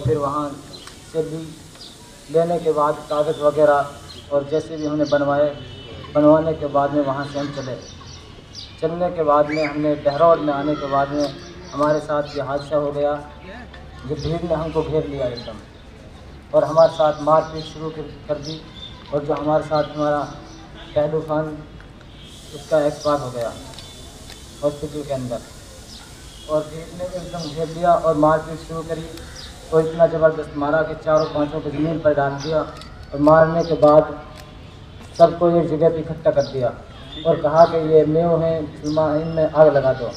फिर वहाँ से भी लेने के बाद कागज़ वगैरह और जैसे भी हमने बनवाने के बाद में वहाँ से हम चलने के बाद में हमने डहरौड में आने के बाद में हमारे साथ ये हादसा हो गया। जो भीड़ ने हमको घेर लिया एकदम और हमारे साथ मारपीट शुरू कर दी। और जो हमारे साथ हमारा पहलू खान, उसका एक्सपायर हो गया हॉस्पिटल के अंदर। और भीड़ ने एकदम घेर लिया और मारपीट शुरू करी और इतना ज़बरदस्त मारा कि चारों पांचों को ज़मीन पर डाल दिया। और मारने के बाद सबको एक जगह पर इकट्ठा कर दिया और कहा कि ये मेव हैं, इनमें आग लगा दो।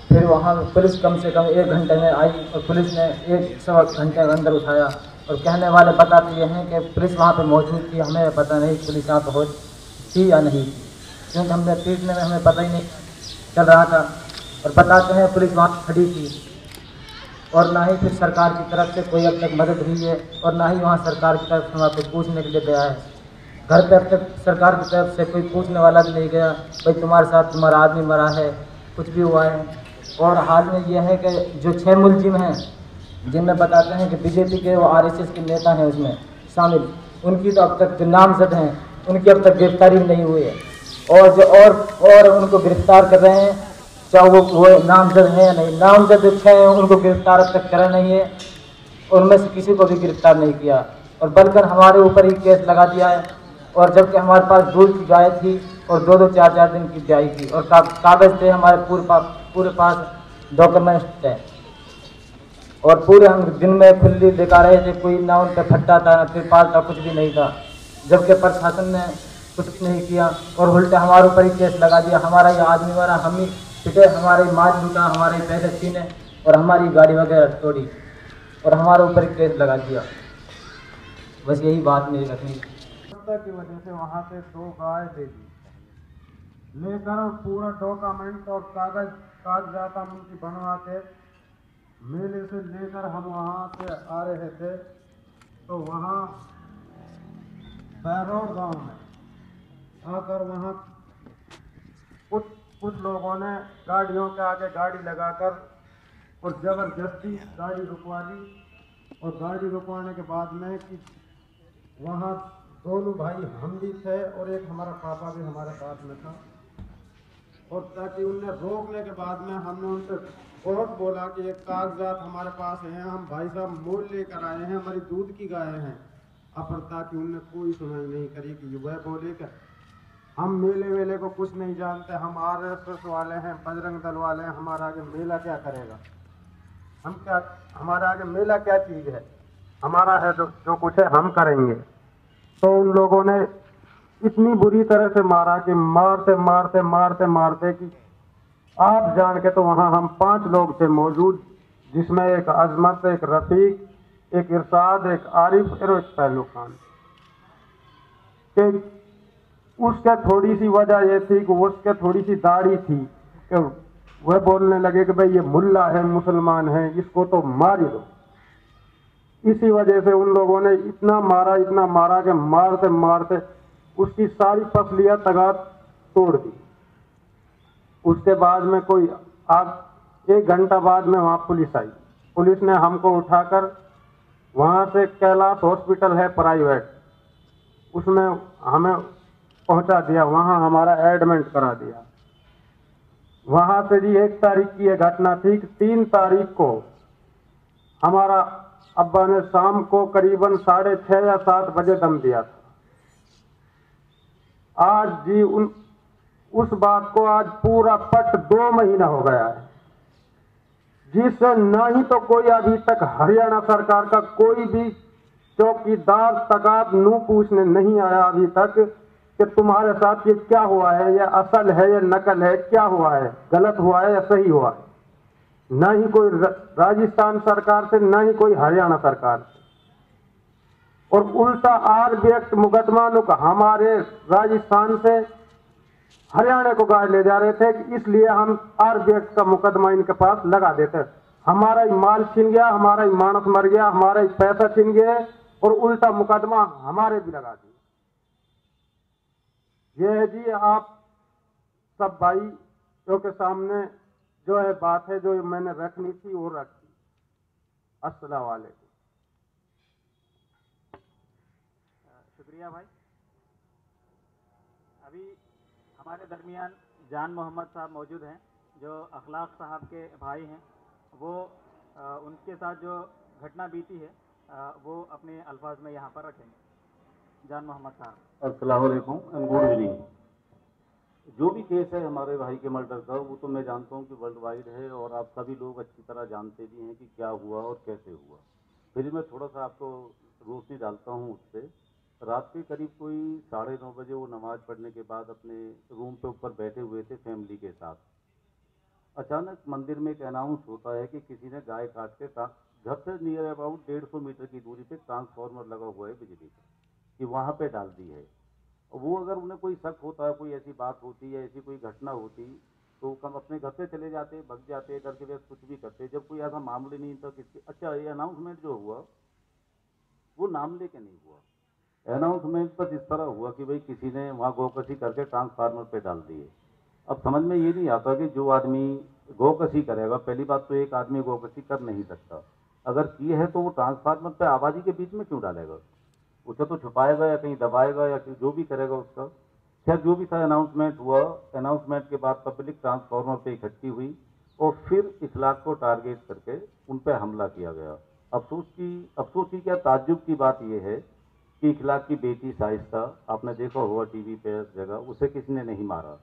फिर वहाँ पुलिस कम से कम 1 घंटे में आई और पुलिस ने 1 घंटे के अंदर उठाया। और कहने वाले बताते ये हैं कि पुलिस वहाँ पे मौजूद थी, हमें पता नहीं पुलिस यहाँ पर थी या नहीं थी, क्योंकि हमने पीटने में हमें पता ही नहीं चल रहा था। और बताते हैं पुलिस वहाँ खड़ी थी और ना ही फिर सरकार की तरफ से कोई अब तक मदद हुई है और ना ही वहाँ सरकार की तरफ से वहाँ पे पूछने के लिए गया है। घर पे अब तक सरकार की तरफ से कोई पूछने वाला भी नहीं गया, भाई तुम्हारे साथ तुम्हारा आदमी मरा है, कुछ भी हुआ है। और हाल में यह है कि जो 6 मुलजिम हैं, जिनमें बताते हैं कि बीजेपी के वो RSS के नेता हैं उसमें शामिल, उनकी तो अब तक जो नामजद हैं उनकी अब तक गिरफ्तारी नहीं हुई है। और जो और उनको गिरफ्तार कर रहे हैं, चाहे वो नामजद हैं या नहीं, नामजद जो 6 हैं उनको गिरफ्तार अब तक करा नहीं है, उनमें से किसी को भी गिरफ्तार नहीं किया। और बल्कि हमारे ऊपर ही केस लगा दिया है। और जबकि हमारे पास दूध की गाय थी और 2-2 4-4 दिन की ब्याई थी और कागज़ थे हमारे पूरे पास, डॉक्यूमेंट्स थे। और पूरे हम दिन में खुली दिखा रहे थे, कोई ना उन पर फट्टा था ना तिरपाल था, कुछ भी नहीं था। जबकि प्रशासन ने कुछ नहीं किया और उल्टा हमारे ऊपर ही केस लगा दिया। हमारा ये आदमी मारा, हम ही पिटे, हमारे माल लूटा, हमारे पैसे छीने और हमारी गाड़ी वगैरह तोड़ी और हमारे ऊपर ही केस लगा दिया। बस यही बात मेरी रखनी की वजह से वहाँ से 2 गाय दे दी लेकर पूरा डॉक्यूमेंट और कागजात हम उनकी बनवा के मेले से लेकर हम वहाँ से आ रहे थे। तो वहाँ बैरोड गांव में आकर वहाँ कुछ लोगों ने गाड़ियों के आगे गाड़ी लगाकर और ज़बरदस्ती गाड़ी रुकवा दी। और गाड़ी रुकवाने के बाद में कि वहाँ दोनों भाई हम भी थे और एक हमारा पापा भी हमारे साथ में था। और ताकि उनने रोकने के बाद में हमने उनसे बहुत बोला कि एक कागजात हमारे पास हैं, हम भाई साहब मोल लेकर आए हैं, हमारी दूध की गाय हैं। अब ताकि उनने कोई सुनाई नहीं करी कि वह बोले कि हम मेले वेले को कुछ नहीं जानते, हम RSS वाले हैं, बजरंग दल वाले हैं, हमारा आगे मेला क्या करेगा, हमारा आगे मेला क्या चीज़ है, हमारा है जो कुछ है हम करेंगे। तो उन लोगों ने इतनी बुरी तरह से मारा कि मारते कि आप जान के तो वहां हम 5 लोग थे मौजूद, जिसमें एक अजमत, एक रफीक, एक इरशाद, एक आरिफ और एक पहलू खान। कि उसका थोड़ी सी वजह यह थी कि उसके थोड़ी सी दाढ़ी थी कि वह बोलने लगे कि भाई ये मुल्ला है, मुसलमान है, इसको तो मार ही दो। इसी वजह से उन लोगों ने इतना मारा कि मारते मारते उसकी सारी पसलियां तगात तोड़ दी। उसके बाद में कोई 1 घंटा बाद में वहां पुलिस आई। पुलिस ने हमको उठाकर वहां से कैलाश हॉस्पिटल है प्राइवेट, उसमें हमें पहुंचा दिया, वहां हमारा एडमिट करा दिया। वहां से जी 1 तारीख की यह घटना थी कि 3 तारीख को हमारा अब्बा ने शाम को करीबन 6:30 या 7 बजे दम दिया था। आज जी उस बात को आज पूरा पट 2 महीना हो गया है, जिससे न ही तो कोई अभी तक हरियाणा सरकार का कोई भी चौकीदार तगात नू पूछने नहीं आया अभी तक कि तुम्हारे साथ ये क्या हुआ है, ये असल है या नकल है, क्या हुआ है, गलत हुआ है या सही हुआ है। न ही कोई राजस्थान सरकार से, न ही कोई हरियाणा सरकार से। और उल्टा RB एक्ट मुकदमा हमारे राजस्थान से हरियाणा को गाय ले जा रहे थे कि इसलिए हम RB एक्ट का मुकदमा इनके पास लगा देते। हमारा ही माल छीन गया, हमारा ही मानस मर गया, हमारा ही पैसा छीन गया और उल्टा मुकदमा हमारे भी लगा दिया। यह है जी आप सब भाइयों के सामने जो है बात है, जो मैंने रखनी थी वो रखी। अस्सलाम वालेकुम। शुक्रिया भाई। अभी हमारे दरमियान जान मोहम्मद साहब मौजूद हैं जो अखलाक साहब के भाई हैं। वो उनके साथ जो घटना बीती है वो अपने अल्फाज में यहाँ पर रखेंगे। जान मोहम्मद साहब। अस्सलाम वालेकुम एंड गुड इवनिंग। जो भी केस है हमारे भाई के मर्डर का, वो तो मैं जानता हूँ कि वर्ल्ड वाइड है और आप सभी लोग अच्छी तरह जानते भी हैं कि क्या हुआ और कैसे हुआ। फिर मैं थोड़ा सा आपको रोशनी डालता हूँ उस पर। रात के करीब कोई 9:30 बजे वो नमाज पढ़ने के बाद अपने रूम पे ऊपर बैठे हुए थे फैमिली के साथ। अचानक मंदिर में एक अनाउंस होता है कि किसी ने गाय काट के घर से नियर अबाउट 150 मीटर की दूरी पे ट्रांसफार्मर लगा हुआ है बिजली का, कि वहाँ पे डाल दी है। वो अगर उन्हें कोई शक होता है, कोई ऐसी बात होती या ऐसी कोई घटना होती, तो कम अपने घर से चले जाते, भग जाते, डर के वजह कुछ भी करते। जब कोई ऐसा मामले नहीं था किसके। अच्छा, ये अनाउंसमेंट जो हुआ वो नाम लेके नहीं हुआ। अनाउंसमेंट बस इस तरह हुआ कि भाई किसी ने वहाँ गौकसी करके ट्रांसफार्मर पे डाल दिए। अब समझ में ये नहीं आता कि जो आदमी गौकसी करेगा, पहली बात तो एक आदमी गौकसी कर नहीं सकता, अगर की है तो वो ट्रांसफार्मर पे आबादी के बीच में क्यों डालेगा? उसे तो छुपाएगा या कहीं दबाएगा या जो भी करेगा उसका। खैर जो भी था, अनाउंसमेंट हुआ। अनाउंसमेंट के बाद पब्लिक ट्रांसफार्मर पे इकट्ठी हुई और फिर इखलाक को टारगेट करके उन पर हमला किया गया। अफसोस की क्या, ताज्जुब की बात यह है कि इखलाक की बेटी शाइस्ता, आपने देखा होगा टीवी पे जगह, उसे किसने नहीं मारा,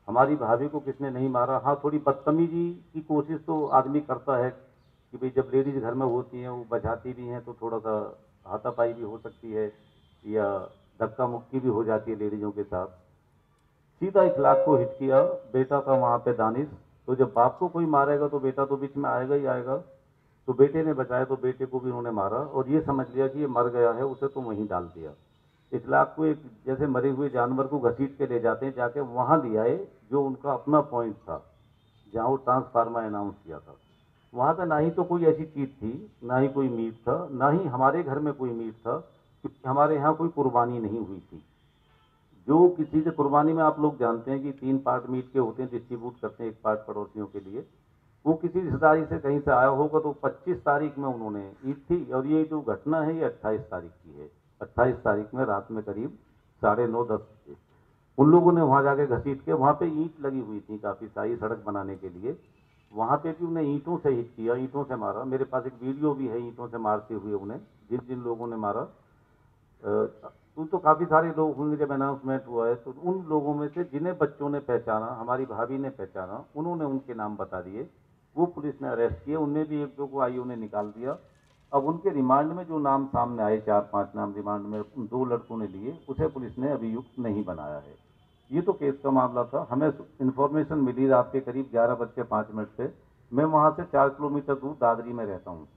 हमारी भाभी को किसने नहीं मारा। हाँ, थोड़ी बदतमीजी की कोशिश तो आदमी करता है कि भाई जब लेडीज घर में होती हैं वो बचाती भी हैं तो थोड़ा सा हाथापाई भी हो सकती है या धक्का मुक्की भी हो जाती है लेडीजों के साथ। सीधा इखलाक को हिट किया। बेटा था वहाँ पे दानिश, तो जब बाप को कोई मारेगा तो बेटा तो बीच में आएगा ही आएगा। तो बेटे ने बचाया तो बेटे को भी उन्होंने मारा और ये समझ लिया कि ये मर गया है, उसे तो वहीं डाल दिया। इखलाक को एक जैसे मरे हुए जानवर को घसीट के ले जाते हैं, जाके वहाँ ले आए जो उनका अपना पॉइंट था जहाँ वो ट्रांसफार्मर अनाउंस किया था। वहाँ पे ना ही तो कोई ऐसी चीज थी, ना ही कोई मीट था, ना ही हमारे घर में कोई मीट था, क्योंकि हमारे यहाँ कोई कुर्बानी नहीं हुई थी। जो किसी से कुर्बानी में आप लोग जानते हैं कि 3 पार्ट मीट के होते हैं, डिस्ट्रीब्यूट करते हैं, 1 पार्ट पड़ोसियों के लिए। वो किसी रिश्तेदारी से कहीं से आया होगा तो 25 तारीख में उन्होंने ईद थी और ये जो घटना है ये 28 तारीख की है। 28 तारीख में रात में करीब 9:30-10 बजे उन लोगों ने वहां जाके घसीट के, वहां पे ईंट लगी हुई थी काफी सारी सड़क बनाने के लिए, वहां पे भी उन्हें ईंटों से हिट किया, ईंटों से मारा। मेरे पास एक वीडियो भी है ईंटों से मारते हुए उन्हें, जिन जिन लोगों ने मारा। तो काफी सारे लोग होंगे जब अनाउंसमेंट हुआ है, तो उन लोगों में से जिन्हें बच्चों ने पहचाना, हमारी भाभी ने पहचाना, उन्होंने उनके नाम बता दिए। वो पुलिस ने अरेस्ट किए, उनमें भी 1-2 को आईओ ने निकाल दिया। अब उनके रिमांड में जो नाम सामने आए, 4-5 नाम रिमांड में 2 लड़कों ने लिए, उसे पुलिस ने अभियुक्त नहीं बनाया है। ये तो केस का मामला था। हमें इन्फॉर्मेशन मिली रात के करीब 11:05 पे। मैं वहां से 4 किलोमीटर दूर दादरी में रहता हूँ।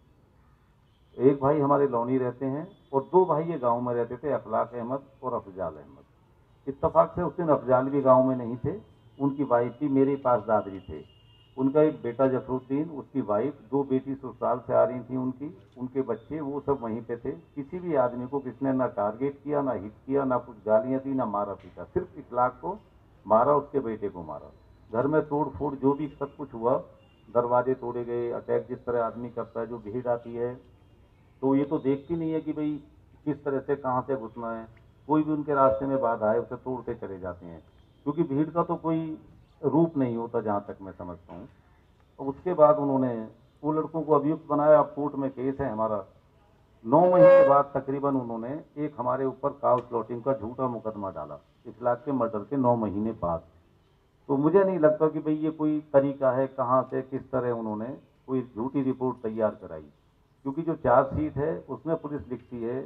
एक भाई हमारे लौनी रहते हैं और 2 भाई ये गांव में रहते थे, अखलाक अहमद और अफजाल अहमद। इत्तफाक से उस दिन अफजाल भी गांव में नहीं थे, उनकी वाइफ भी मेरे पास दादरी थे। उनका एक बेटा जफरुद्दीन, उसकी वाइफ, 2 बेटी ससुराल से आ रही थी उनकी, उनके बच्चे, वो सब वहीं पे थे। किसी भी आदमी को किसने ना टारगेट किया, ना हिट किया, ना कुछ गालियां दी, ना मारा पीटा, सिर्फ इखलाक को मारा, उसके बेटे को मारा। घर में तोड़ फोड़ जो भी सब कुछ हुआ, दरवाजे तोड़े गए, अटैक जिस तरह आदमी करता है, जो भीड़ आती है तो ये तो देखती नहीं है कि भाई किस तरह से कहाँ से घुसना है। कोई भी उनके रास्ते में बाधा आए उसे तोड़ते चले जाते हैं, क्योंकि भीड़ का तो कोई रूप नहीं होता जहाँ तक मैं समझता हूँ। और उसके बाद उन्होंने वो लड़कों को अभियुक्त बनाया। अब कोर्ट में केस है हमारा। 9 महीने बाद तकरीबन उन्होंने एक हमारे ऊपर काउ स्लॉटिंग का झूठा मुकदमा डाला, इखलाक के मर्डर के 9 महीने बाद। तो मुझे नहीं लगता कि भाई ये कोई तरीका है, कहाँ से किस तरह उन्होंने कोई झूठी रिपोर्ट तैयार कराई, क्योंकि जो चार्जशीट है उसमें पुलिस लिखती है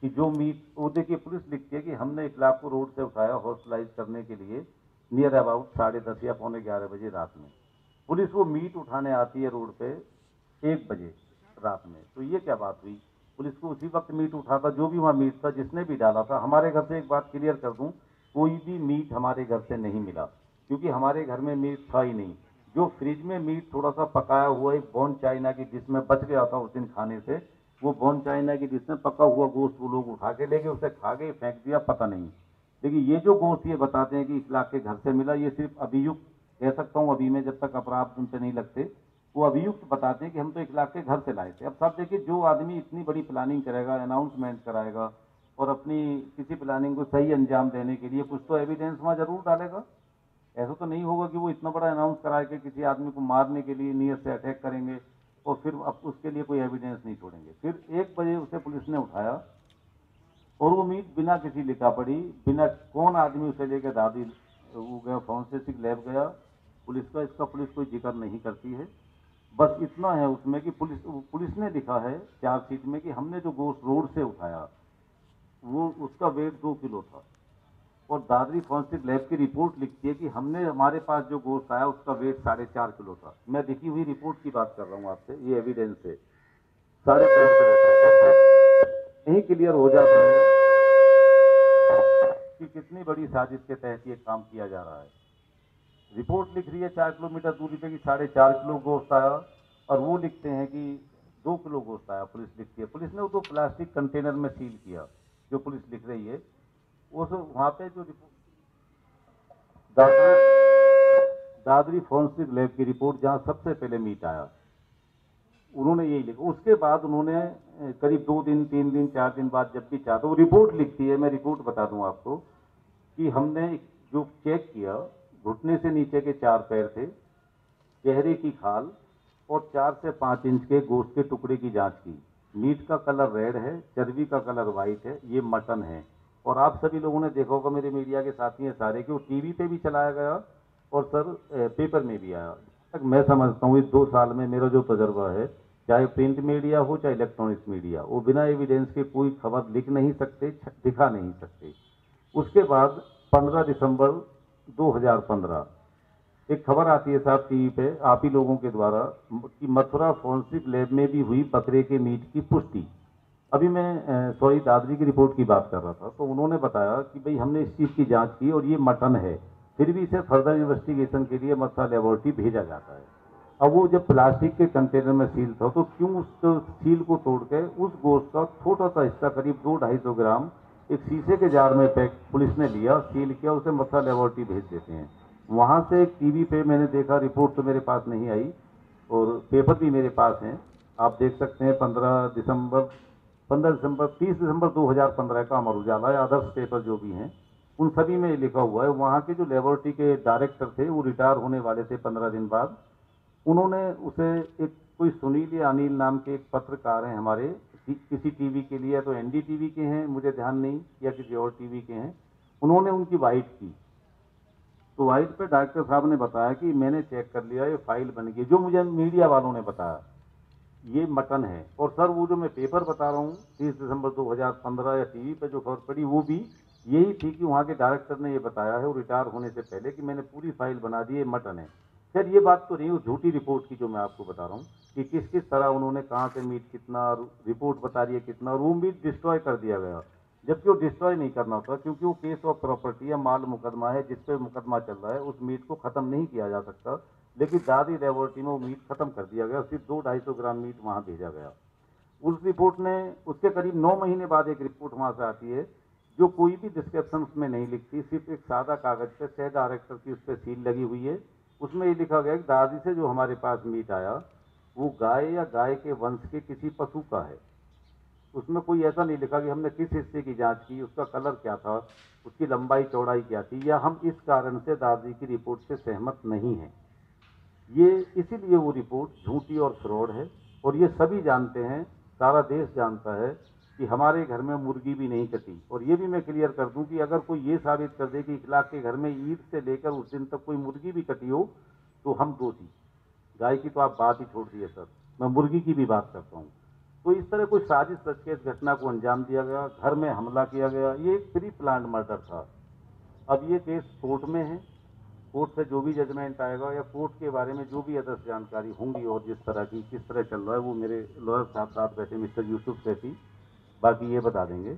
कि जो मीट, वो देखिए पुलिस लिखती है कि हमने इखलाक को रोड से उठाया हॉस्पिटलाइज करने के लिए नियर अबाउट 10:30 या 11:45 बजे रात में। पुलिस वो मीट उठाने आती है रोड पे 1 बजे रात में। तो ये क्या बात हुई? पुलिस को उसी वक्त मीट उठाता, जो भी वहाँ मीट था, जिसने भी डाला था। हमारे घर से एक बात क्लियर कर दूं, कोई भी मीट हमारे घर से नहीं मिला, क्योंकि हमारे घर में मीट था ही नहीं। जो फ्रिज में मीट थोड़ा सा पकाया हुआ एक बोन चाइना की डिश में बच गया था उस दिन खाने से, वो बोन चाइना की डिश में पका हुआ गोश्त वो लोग उठा के ले गए, उसे खा गए, फेंक दिया, पता नहीं। लेकिन ये जो गोश्त ये बताते हैं कि इखलाक के घर से मिला, ये सिर्फ अभियुक्त कह सकता हूँ अभी में, जब तक अपराध उन पे नहीं लगते, वो अभियुक्त बताते हैं कि हम तो 1 लाख के घर से लाए थे। अब साहब देखिए, जो आदमी इतनी बड़ी प्लानिंग करेगा, अनाउंसमेंट कराएगा और अपनी किसी प्लानिंग को सही अंजाम देने के लिए कुछ तो एविडेंस वहाँ जरूर डालेगा। ऐसा तो नहीं होगा कि वो इतना बड़ा अनाउंस करा के किसी आदमी को मारने के लिए नियत से अटैक करेंगे और फिर अब उसके लिए कोई एविडेंस नहीं छोड़ेंगे। फिर 1 बजे उसे पुलिस ने उठाया और वो मीट बिना किसी लिखा पढ़ी, बिना कौन आदमी उसे लेकर दादी वो गया, फॉरेंसिक लैब गया। पुलिस का इसका पुलिस कोई जिक्र नहीं करती है। बस इतना है उसमें कि पुलिस ने लिखा है चार्जशीट में कि हमने जो गोश्त रोड से उठाया वो उसका वेट 2 किलो था, और दादरी फॉरेंसिक लैब की रिपोर्ट लिखती है कि हमने हमारे पास जो गोश्त आया उसका वेट 4.5 किलो था। मैं लिखी हुई रिपोर्ट की बात कर रहा हूँ आपसे, ये एविडेंस है। 4.5 यही क्लियर हो जाता है कि कितनी बड़ी साजिश के तहत ये काम किया जा रहा है। रिपोर्ट लिख रही है 4 किलोमीटर दूरी पे कि 4.5 किलो गोश्त आया, और वो लिखते हैं कि 2 किलो गोश्त आया। पुलिस लिखती है, पुलिस ने वो तो प्लास्टिक कंटेनर में सील किया जो पुलिस लिख रही है। उस वहां पे जो दादरी फॉरेंसिक लैब की रिपोर्ट जहां सबसे पहले मीट आया, उन्होंने यही लिखा। उसके बाद उन्होंने करीब 2 दिन 3 दिन 4 दिन बाद जब भी चाहते वो रिपोर्ट लिखती है। मैं रिपोर्ट बता दूं आपको कि हमने जो चेक किया, घुटने से नीचे के 4 पैर थे, चेहरे की खाल और 4 से 5 इंच के गोश्त के टुकड़े की जांच की। मीट का कलर रेड है, चर्बी का कलर व्हाइट है, ये मटन है। और आप सभी लोगों ने देखा होगा, मेरे मीडिया के साथी हैं सारे, कि वो टीवी पे भी चलाया गया और सर पेपर में भी आया। तक मैं समझता हूँ इस 2 साल में मेरा जो तजर्बा है, चाहे प्रिंट मीडिया हो चाहे इलेक्ट्रॉनिक्स मीडिया, वो बिना एविडेंस के कोई खबर लिख नहीं सकते, दिखा नहीं सकते। उसके बाद 15 दिसंबर 2015 एक खबर आती है साहब टीवी पे आप ही लोगों के द्वारा कि मथुरा फॉरेंसिक लैब में भी हुई बकरे के मीट की पुष्टि। अभी मैं सॉरी दादरी की रिपोर्ट की बात कर रहा था, तो उन्होंने बताया कि भाई हमने इस चीज़ की जांच की और ये मटन है, फिर भी इसे फर्दर इन्वेस्टिगेशन के लिए मथुरा लेबोरेटरी भेजा जाता है। अब वो जब प्लास्टिक के कंटेनर में सील था, तो क्यों उस सील को तोड़ के उस गोश्त का छोटा सा हिस्सा करीब 200-250 ग्राम एक शीशे के जार में पैक पुलिस ने लिया, सील किया, उसे मथुरा लेबोरेटरी भेज देते हैं। वहां से टीवी पे मैंने देखा, रिपोर्ट तो मेरे पास नहीं आई और पेपर भी मेरे पास हैं, आप देख सकते हैं। 15 दिसंबर 30 दिसंबर 2015 का अमर उजाला या अदर्स पेपर जो भी हैं, उन सभी में लिखा हुआ है। वहाँ के जो लेबोरेटरी के डायरेक्टर थे वो रिटायर होने वाले थे 15 दिन बाद। उन्होंने उसे एक कोई सुनील या अनिल नाम के एक पत्रकार हैं हमारे, किसी टीवी के लिए, या तो एनडीटीवी के हैं मुझे ध्यान नहीं, या किसी और टीवी के हैं, उन्होंने उनकी वाइट की। तो वाइट पे डॉक्टर साहब ने बताया कि मैंने चेक कर लिया, ये फाइल बन गई, जो मुझे मीडिया वालों ने बताया ये मटन है। और सर वो जो मैं पेपर बता रहा हूँ 30 दिसंबर 2015 या टीवी पे जो खबर पड़ी, वो भी यही थी कि वहाँ के डायरेक्टर ने ये बताया है, वो रिटायर होने से पहले, कि मैंने पूरी फाइल बना दी, ये मटन है। सर ये बात तो नहीं, वो झूठी रिपोर्ट की जो मैं आपको बता रहा हूँ कि किस किस तरह उन्होंने कहाँ से मीट कितना, रिपोर्ट बता रही है कितना, और वो मीट डिस्ट्रॉय कर दिया गया, जबकि वो डिस्ट्रॉय नहीं करना होता, क्योंकि वो केस ऑफ प्रॉपर्टी या माल मुकदमा है, जिस पे मुकदमा चल रहा है, उस मीट को खत्म नहीं किया जा सकता। लेकिन दादी लेबोरेटरी में वो मीट खत्म कर दिया गया, सिर्फ 200-250 ग्राम मीट वहां भेजा गया। उस रिपोर्ट ने उसके करीब 9 महीने बाद एक रिपोर्ट वहां से आती है, जो कोई भी डिस्क्रिप्शन उसमें नहीं लिखती, सिर्फ एक सादा कागज पे सह डायरेक्टर की उस पर सील लगी हुई है। उसमें ये लिखा गया कि दादी से जो हमारे पास मीट आया वो गाय या गाय के वंश के किसी पशु का है। उसमें कोई ऐसा नहीं लिखा कि हमने किस हिस्से की जांच की, उसका कलर क्या था, उसकी लंबाई चौड़ाई क्या थी, या हम इस कारण से दादी की रिपोर्ट से सहमत नहीं हैं। ये इसीलिए वो रिपोर्ट झूठी और फ्रॉड है, और ये सभी जानते हैं, सारा देश जानता है कि हमारे घर में मुर्गी भी नहीं कटी। और ये भी मैं क्लियर कर दूं कि अगर कोई ये साबित कर दे कि इखलाक के घर में ईद से लेकर उस दिन तक कोई मुर्गी भी कटी हो, तो हम दोषी। गाय की तो आप बात ही छोड़ दिए सर, मैं मुर्गी की भी बात करता हूँ। तो इस तरह कोई साजिश रच के इस घटना को अंजाम दिया गया, घर में हमला किया गया, ये एक प्री प्लान्ड मर्डर था। अब ये केस कोर्ट में है, कोर्ट से जो भी जजमेंट आएगा या कोर्ट के बारे में जो भी अदर्स जानकारी होंगी और जिस तरह की किस तरह चल रहा है, वो मेरे लॉयर साहब साथ बैठे मिस्टर यूसुफ सैफी बाकी ये बता देंगे।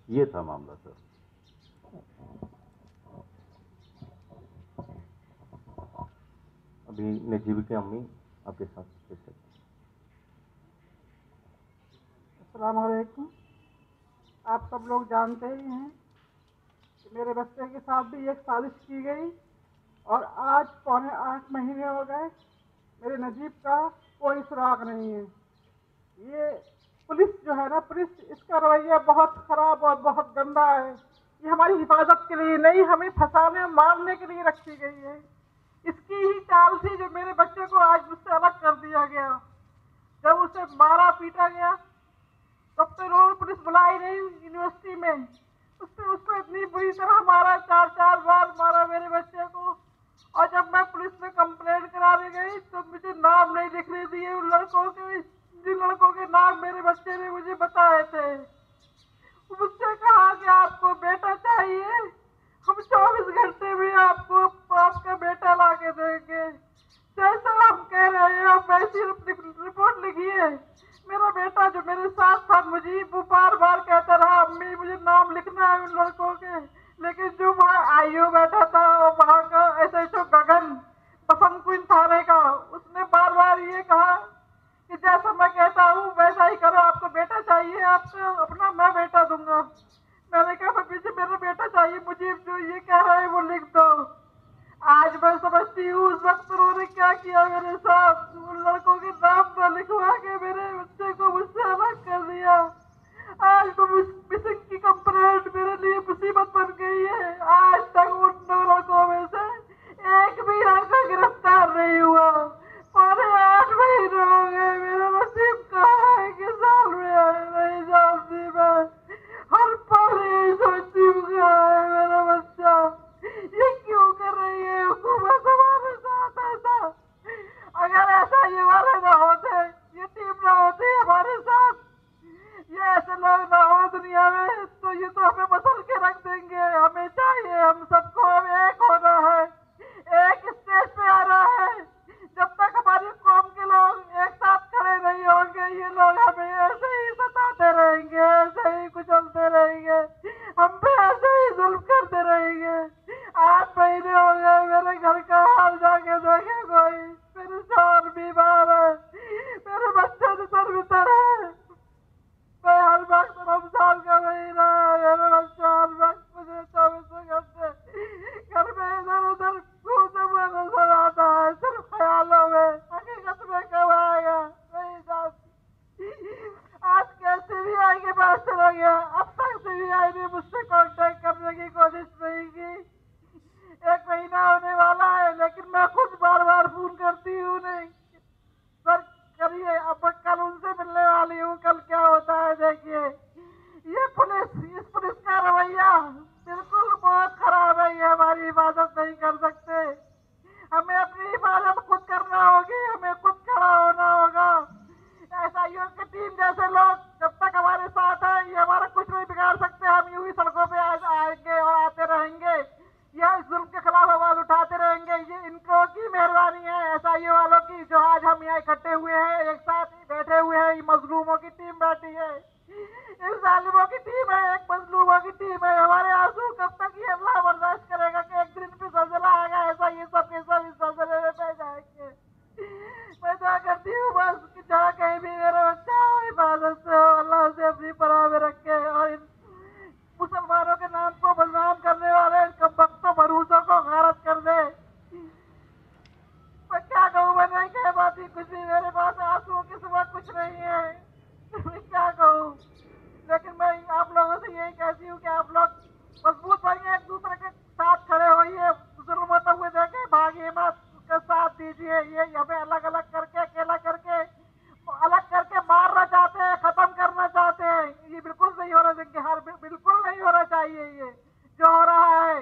ये था मामला सर। अभी नजीब की अम्मी आपके साथ पेश है। अस्सलाम वालेकुम। आप सब लोग जानते ही हैं कि मेरे बच्चे के साथ भी एक साजिश की गई और आज 7.25 महीने हो गए मेरे नजीब का कोई सुराग नहीं है। ये पुलिस जो है ना, पुलिस, इसका रवैया बहुत खराब और बहुत गंदा है। ये हमारी हिफाजत के लिए नहीं, हमें फंसाने और मारने के लिए रखी गई है। इसकी ही चाल थी जो मेरे बच्चे को आज मुझसे अलग कर दिया गया। जब उसे मारा पीटा गया तब तो रोज पुलिस बुलाई नहीं यूनिवर्सिटी में, उसको इतनी बुरी तरह मारा, 4 बार मारा मेरे बच्चे को। और जब मैं पुलिस में कंप्लेंट कराने गई तो मुझे नाम नहीं लिखने दिए उन लड़कों के, जिन लड़कों के नाम मेरे बच्चे ने मुझे बताए थे। मुझसे कहा कि आपको बेटा चाहिए, हम 24 घंटे में आपको आपका बेटा ला के देंगे। जैसा हम कह रहे हैं आप वैसी रिपोर्ट लिखिए। मेरा बेटा जो मेरे साथ था मुजीब, वो बार बार कहता रहा अम्मी मुझे नाम लिखना है उन लड़कों के। लेकिन जो वहाँ आईओ बैठा था और वहाँ का SHO गगन, बसंत कुंज थाने का, उसने बार बार ये कहा कि जैसा मैं कहता हूँ वैसा ही करो, आपको बेटा चाहिए, आपको अपना मैं बेटा दूंगा। मैंने कहा पीछे मेरा बेटा चाहिए, मुझे जो ये कह रहा है वो लिख दो। आज मैं समझती हूँ उस वक्त उन्होंने क्या किया मेरे साथ, उन लड़कों के नाम न लिखवा के मेरे बच्चे को मुझसे अलग कर दिया। आज तो मिसिंग की कंप्लेंट मेरे लिए मुसीबत बन गई है। आज तक उन 2 लड़कों में से एक भी लड़का गिरफ्तार नहीं हुआ। 8 महीने हो गए, मेरा नसीब कहाँ है कि साल में आए नहीं जानती मैं। हर पल यही सोचती हूँ कहाँ है मेरा बच्चा, ये क्यों कर रही है हुकूमत हमारे साथ ऐसा। अगर ऐसा ये वाले ना होते, ये टीम ना होती हमारे साथ, ये ऐसे लोग ना हो दुनिया में, तो ये तो हमें मसल के रख देंगे। हमें चाहिए, हम सबको अब एक होना है, एक स्टेज पे आना है। जब तक हमारी कौम के लोग एक साथ खड़े नहीं होंगे, ये लोग हमें ऐसे ही सताते रहेंगे, ऐसे ही कुचलते रहेंगे, हम पे ऐसे ही जुल्म करते रहेंगे। 8 महीने हो गए, मेरे घर का हाल जाके देखे कोई। मेरे शौहर बीमार है, मेरे बच्चे तो सर्वितर है। मैं हर वक्त रमजान का महीना है, मेरे बच्चा हर वक्त मुझे 24 घंटे घर में इधर उधर घूमते हुए नजर आता है, सिर्फ ख्यालों में। हकीकत में कब आएगा नहीं जानती। आज के CBI के पास चला गया, अब तक CBI ने मुझसे कांटेक्ट करने की कोशिश नहीं की। 1 महीना होने वाला है, लेकिन मैं खुद बार बार फोन करती हूँ नहीं सर करिए। अब कल उनसे मिलने वाली हूँ, कल क्या होता है देखिए। ये पुलिस, इस पुलिस का रवैया बिल्कुल बहुत खराब है। ये हमारी हिफाजत नहीं कर सकते, हमें अपनी हिफाजत खुद करना होगी, हमें खुद खड़ा होना होगा। SIO की टीम जैसे लोग जब तक हमारे साथ है, ये हमारा कुछ नहीं बिगाड़ सकते। हम यूं ही सड़कों पे आएंगे और आते रहेंगे, यह जुल्म के खिलाफ आवाज उठाते रहेंगे। ये इनको की मेहरबानी है SIO वालों की, जो आज हम यहाँ इकट्ठे हुए हैं, एक साथ बैठे हुए हैं। ये मजलूमों की टीम बैठी है, इस जालिमों की टीम है, एक मजलूमों की टीम है। हमारे आंसू कब तक ये अल्लाह बर्दाश्त करेगा कि एक दिन भी जलजला आएगा ऐसा, ये सब के सब इस जलजले में बह जाएंगे। मैं दुआ करती हूँ बस कि जहाँ कहीं भी मेरा बच्चा हो, हिफाजत से हो, अल्लाह से अपनी पनाह में रखे। और इन मुसलमानों के नाम को बदनाम करने वाले इन कमबख्तों भरूसों को गारत कर दे। मैं क्या कहूँ, मैं नहीं कह पाती कुछ भी, मेरे पास आंसुओं के सिवा कुछ नहीं है। मैं क्या कहूँ, लेकिन मैं आप लोगों से यही कहती हूँ कि आप लोग मजबूत बनिए, एक दूसरे के साथ खड़े होइए, जुल्म होते हुए देखे भागिए मत, उसका साथ दीजिए। ये हमें अलग अलग करके, अकेला करके, अलग करके मारना चाहते हैं, खत्म करना चाहते हैं। ये बिल्कुल नहीं होना चाहिए, बिल्कुल नहीं होना चाहिए ये जो हो रहा है।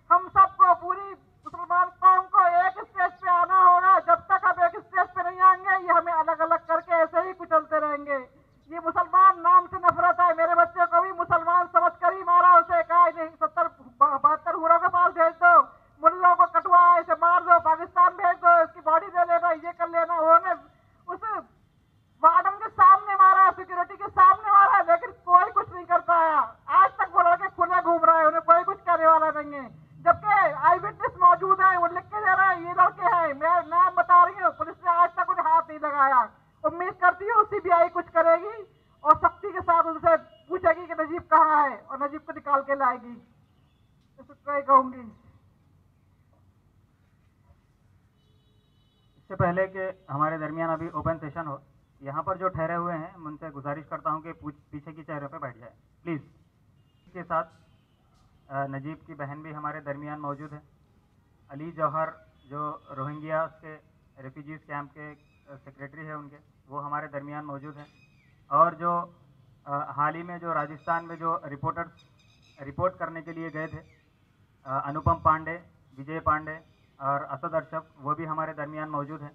हम सबको, पूरी मुसलमान कौम को एक स्टेज पे आना होगा। जब तक हम एक स्टेज पे नहीं आएंगे, ये हमें अलग अलग करके ऐसे ही कुचलते रहेंगे। ये मुसलमान नाम से नफरत है। मेरे बच्चे को भी मुसलमान समझ कर ही मारा, उसे कहा नहीं 70-72 हुरों के पास भेज दो, मुल्लों को कटवा इसे मार दो, पाकिस्तान भेज दो, इसकी बॉडी ले लेना, ये कर लेना। उन्होंने उसे वार्डन के सामने मारा, सिक्योरिटी के सामने मारा, लेकिन कोई कुछ नहीं कर पाया। आज तक वो लड़के खुले घूम रहे हैं, उन्हें कोई कुछ करने वाला नहीं है। जबकि आई विटनेस मौजूद है, वो लिख के दे रहे हैं ये लड़के हैं, मैं नाम बता रही हूँ। पुलिस ने आज तक उन्हें हाथ नहीं लगाया। उम्मीद करती हूँ CBI कुछ करेगी और सख्ती के साथ उनसे पूछेगी कि नजीब कहाँ है, और नजीब को निकाल के लाएगी। इतना ही कहूंगी। इससे पहले कि हमारे दरमियान अभी ओपन सेशन हो, यहाँ पर जो ठहरे हुए हैं उनसे गुजारिश करता हूँ कि पीछे की चेयरों पे बैठ जाए प्लीज़। इसके साथ नजीब की बहन भी हमारे दरमियान मौजूद है। अली जौहर जो रोहिंग्या के रेफ्यूजीज़ कैंप के सेक्रेटरी है उनके, वो हमारे दरमियान मौजूद हैं। और जो हाल ही में जो राजस्थान में जो रिपोर्टर्स रिपोर्ट करने के लिए गए थे, अनुपम पांडे, विजय पांडे और असद अरशफ, वो भी हमारे दरमियान मौजूद हैं।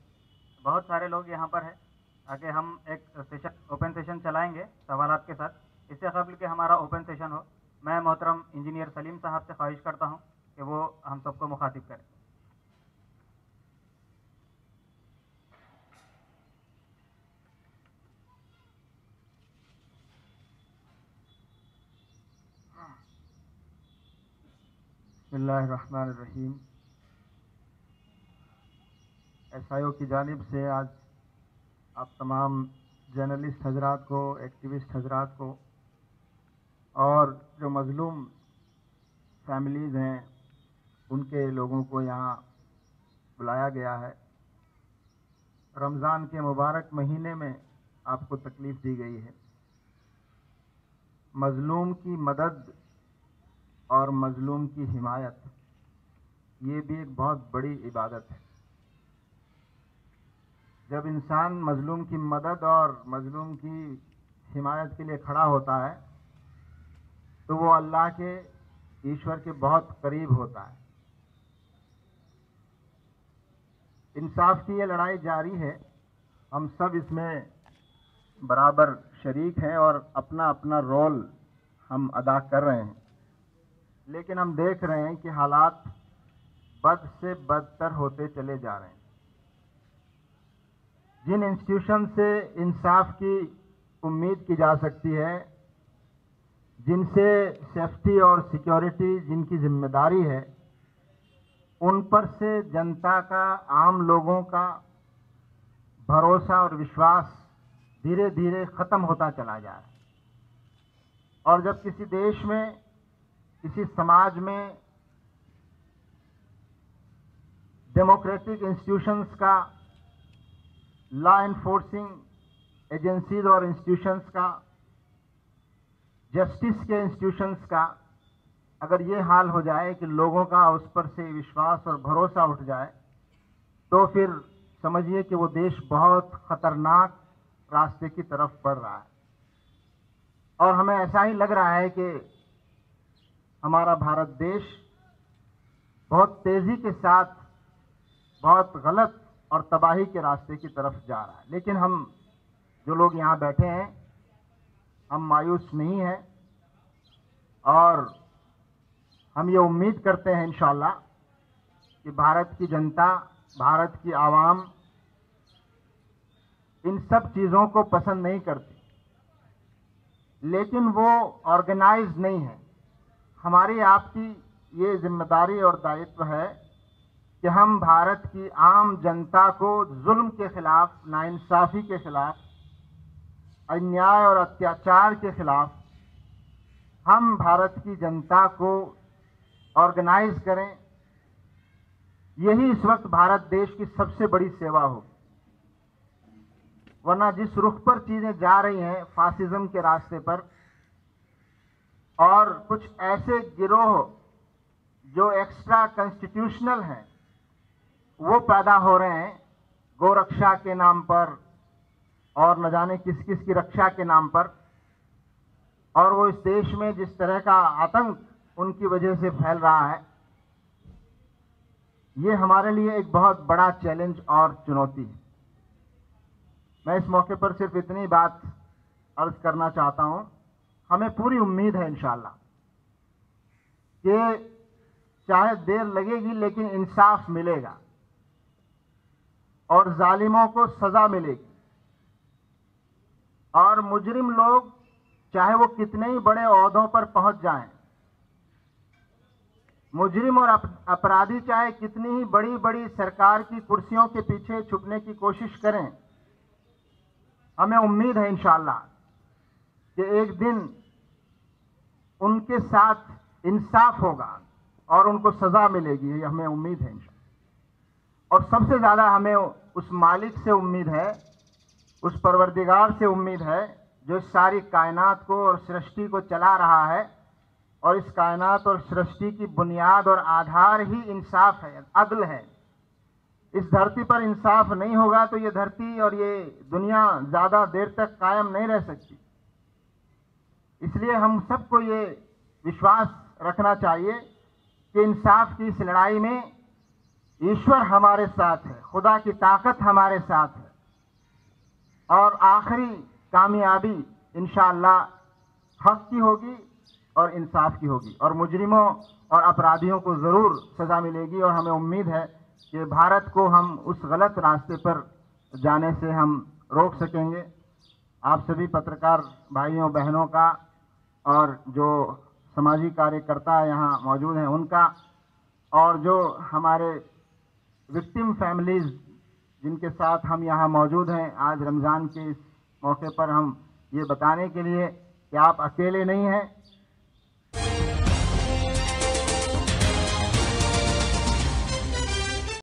बहुत सारे लोग यहाँ पर हैं। आगे हम एक सेशन ओपन सेशन चलाएंगे सवालात के साथ। इससे कबल कि हमारा ओपन सेशन हो, मैं मोहतरम इंजीनियर सलीम साहब से ख्वाहिश करता हूँ कि वो हम सबको मुखातिब करें। बिस्मिल्लाहिर्रहमानिर्रहीम। SIO की जानिब से आज आप तमाम जर्नलिस्ट हजरात को, एक्टिविस्ट हजरात को और जो मज़लूम फैमिलीज़ हैं उनके लोगों को यहाँ बुलाया गया है। रमज़ान के मुबारक महीने में आपको तकलीफ़ दी गई है। मज़लूम की मदद और मज़लूम की हिमायत, ये भी एक बहुत बड़ी इबादत है। जब इंसान मज़लूम की मदद और मज़लूम की हिमायत के लिए खड़ा होता है तो वो अल्लाह के, ईश्वर के बहुत करीब होता है। इंसाफ की ये लड़ाई जारी है। हम सब इसमें बराबर शरीक हैं और अपना अपना रोल हम अदा कर रहे हैं। लेकिन हम देख रहे हैं कि हालात बद से बदतर होते चले जा रहे हैं। जिन इंस्टीट्यूशन से इंसाफ की उम्मीद की जा सकती है, जिनसे सेफ्टी और सिक्योरिटी जिनकी जिम्मेदारी है, उन पर से जनता का, आम लोगों का भरोसा और विश्वास धीरे धीरे ख़त्म होता चला जा रहा है। और जब किसी देश में, किसी समाज में डेमोक्रेटिक इंस्टीट्यूशंस का, लॉ एनफोर्सिंग एजेंसीज और इंस्टीट्यूशंस का, जस्टिस के इंस्टीट्यूशंस का अगर ये हाल हो जाए कि लोगों का उस पर से विश्वास और भरोसा उठ जाए, तो फिर समझिए कि वो देश बहुत खतरनाक रास्ते की तरफ बढ़ रहा है। और हमें ऐसा ही लग रहा है कि हमारा भारत देश बहुत तेजी के साथ बहुत गलत और तबाही के रास्ते की तरफ जा रहा है। लेकिन हम जो लोग यहाँ बैठे हैं, हम मायूस नहीं हैं और हम ये उम्मीद करते हैं इंशाअल्लाह कि भारत की जनता, भारत की आवाम इन सब चीज़ों को पसंद नहीं करती, लेकिन वो ऑर्गेनाइज नहीं है। हमारी आपकी ये जिम्मेदारी और दायित्व है कि हम भारत की आम जनता को जुल्म के खिलाफ, नाइंसाफ़ी के खिलाफ, अन्याय और अत्याचार के खिलाफ हम भारत की जनता को ऑर्गेनाइज करें। यही इस वक्त भारत देश की सबसे बड़ी सेवा होगी। वरना जिस रुख पर चीजें जा रही हैं, फासिज्म के रास्ते पर, और कुछ ऐसे गिरोह जो एक्स्ट्रा कॉन्स्टिट्यूशनल हैं वो पैदा हो रहे हैं गोरक्षा के नाम पर और न जाने किस किस की रक्षा के नाम पर, और वो इस देश में जिस तरह का आतंक उनकी वजह से फैल रहा है, ये हमारे लिए एक बहुत बड़ा चैलेंज और चुनौती है। मैं इस मौके पर सिर्फ इतनी बात अर्ज करना चाहता हूं, हमें पूरी उम्मीद है इंशाअल्लाह कि चाहे देर लगेगी लेकिन इंसाफ मिलेगा और जालिमों को सजा मिलेगी। और मुजरिम लोग चाहे वो कितने ही बड़े ओहदों पर पहुंच जाएं, मुजरिम और अपराधी चाहे कितनी ही बड़ी बड़ी सरकार की कुर्सियों के पीछे छुपने की कोशिश करें, हमें उम्मीद है इंशाअल्लाह कि एक दिन उनके साथ इंसाफ होगा और उनको सजा मिलेगी। ये हमें उम्मीद है इंशाअल्लाह। और सबसे ज़्यादा हमें उस मालिक से उम्मीद है, उस परवरदिगार से उम्मीद है जो इस सारी कायनात को और सृष्टि को चला रहा है। और इस कायनात और सृष्टि की बुनियाद और आधार ही इंसाफ है, अदल है। इस धरती पर इंसाफ नहीं होगा तो ये धरती और ये दुनिया ज़्यादा देर तक कायम नहीं रह सकती। इसलिए हम सबको ये विश्वास रखना चाहिए कि इंसाफ की इस लड़ाई में ईश्वर हमारे साथ है, खुदा की ताकत हमारे साथ है, और आखिरी कामयाबी इंशाअल्लाह हक की होगी और इंसाफ की होगी, और मुजरिमों और अपराधियों को ज़रूर सज़ा मिलेगी। और हमें उम्मीद है कि भारत को हम उस गलत रास्ते पर जाने से हम रोक सकेंगे। आप सभी पत्रकार भाइयों बहनों का और जो समाजी कार्यकर्ता यहाँ मौजूद हैं उनका, और जो हमारे विक्टिम फैमिलीज़ जिनके साथ हम यहाँ मौजूद हैं आज रमज़ान के इस मौके पर, हम ये बताने के लिए कि आप अकेले नहीं हैं।